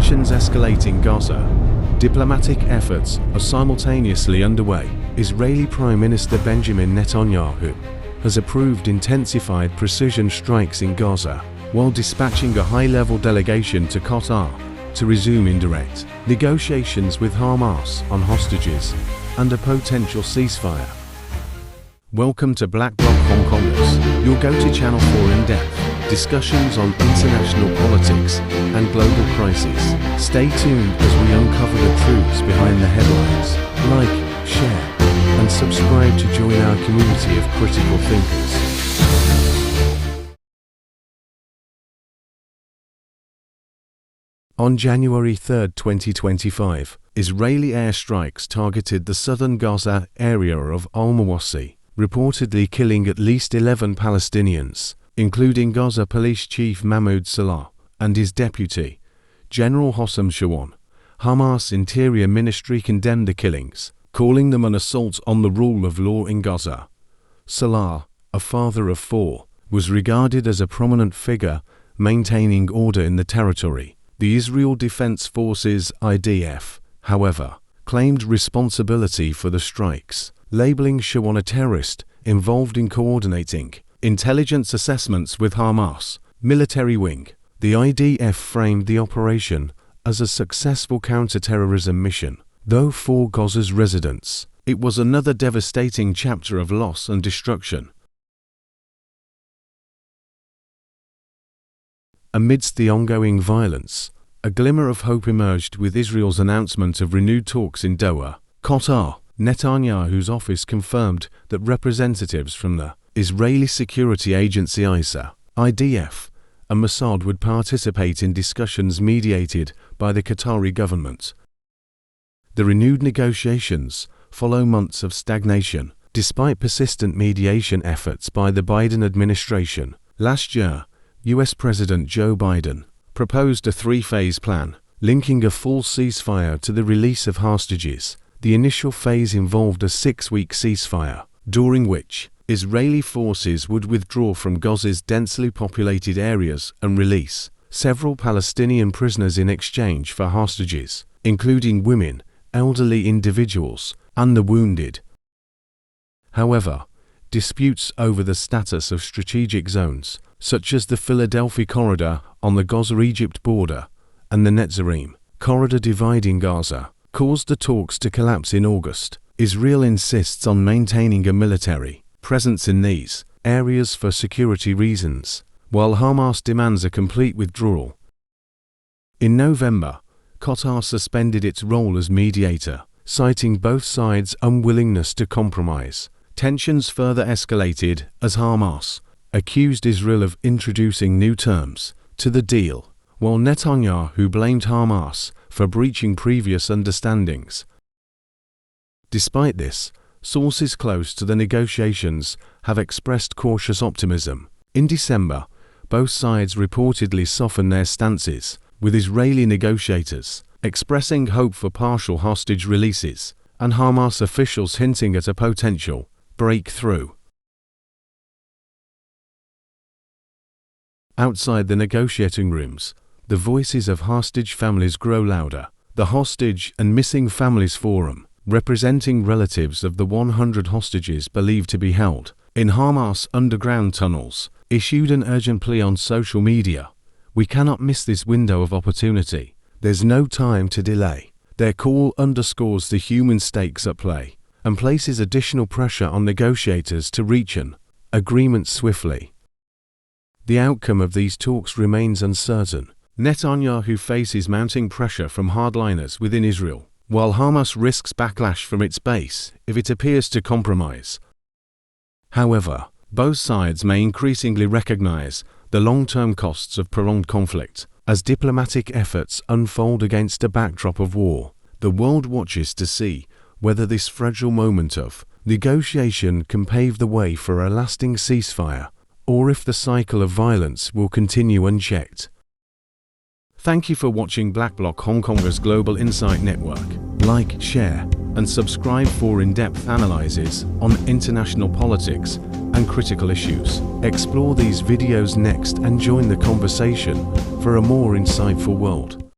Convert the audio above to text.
Tensions escalate in Gaza. Diplomatic efforts are simultaneously underway. Israeli Prime Minister Benjamin Netanyahu has approved intensified precision strikes in Gaza, while dispatching a high-level delegation to Qatar to resume indirect negotiations with Hamas on hostages and a potential ceasefire. Welcome to Black Bloc Hong Kongers, your go-to channel for in-depth discussions on international politics and global crises. Stay tuned as we uncover the truths behind the headlines. Like, share, and subscribe to join our community of critical thinkers. On January 3, 2025, Israeli airstrikes targeted the southern Gaza area of Al-Mawasi, reportedly killing at least 11 Palestinians, including Gaza Police Chief Mahmoud Salah and his deputy, General Hossam Shawan. Hamas Interior Ministry condemned the killings, calling them an assault on the rule of law in Gaza. Salah, a father of four, was regarded as a prominent figure maintaining order in the territory. The Israel Defense Forces (IDF), however, claimed responsibility for the strikes, labeling Shawan a terrorist involved in coordinating intelligence assessments with Hamas military wing. The IDF framed the operation as a successful counter-terrorism mission. Though for Gaza's residents, it was another devastating chapter of loss and destruction. Amidst the ongoing violence, a glimmer of hope emerged with Israel's announcement of renewed talks in Doha, Qatar. Netanyahu's office confirmed that representatives from the Israeli security agency IDF and Mossad would participate in discussions mediated by the Qatari government. The renewed negotiations follow months of stagnation, despite persistent mediation efforts by the Biden administration. Last year, US President Joe Biden proposed a three-phase plan, linking a full ceasefire to the release of hostages. The initial phase involved a 6-week ceasefire, during which Israeli forces would withdraw from Gaza's densely populated areas and release several Palestinian prisoners in exchange for hostages, including women, elderly individuals, and the wounded. However, disputes over the status of strategic zones, such as the Philadelphia corridor on the Gaza-Egypt border and the Netzarim corridor dividing Gaza, caused the talks to collapse in August. Israel insists on maintaining a military presence in these areas for security reasons, while Hamas demands a complete withdrawal. In November, Qatar suspended its role as mediator, citing both sides' unwillingness to compromise. Tensions further escalated as Hamas accused Israel of introducing new terms to the deal, while Netanyahu blamed Hamas for breaching previous understandings. Despite this, sources close to the negotiations have expressed cautious optimism. In December, both sides reportedly softened their stances, with Israeli negotiators expressing hope for partial hostage releases, and Hamas officials hinting at a potential breakthrough. Outside the negotiating rooms, the voices of hostage families grow louder. The Hostage and Missing Families Forum, representing relatives of the 100 hostages believed to be held in Hamas underground tunnels, issued an urgent plea on social media. "We cannot miss this window of opportunity. There's no time to delay." Their call underscores the human stakes at play and places additional pressure on negotiators to reach an agreement swiftly. The outcome of these talks remains uncertain. Netanyahu faces mounting pressure from hardliners within Israel, while Hamas risks backlash from its base if it appears to compromise. However, both sides may increasingly recognize the long-term costs of prolonged conflict as diplomatic efforts unfold against a backdrop of war. The world watches to see whether this fragile moment of negotiation can pave the way for a lasting ceasefire, or if the cycle of violence will continue unchecked. Thank you for watching Black Bloc Hong Kongers Global Insight Network. Like, share, and subscribe for in-depth analyses on international politics and critical issues. Explore these videos next and join the conversation for a more insightful world.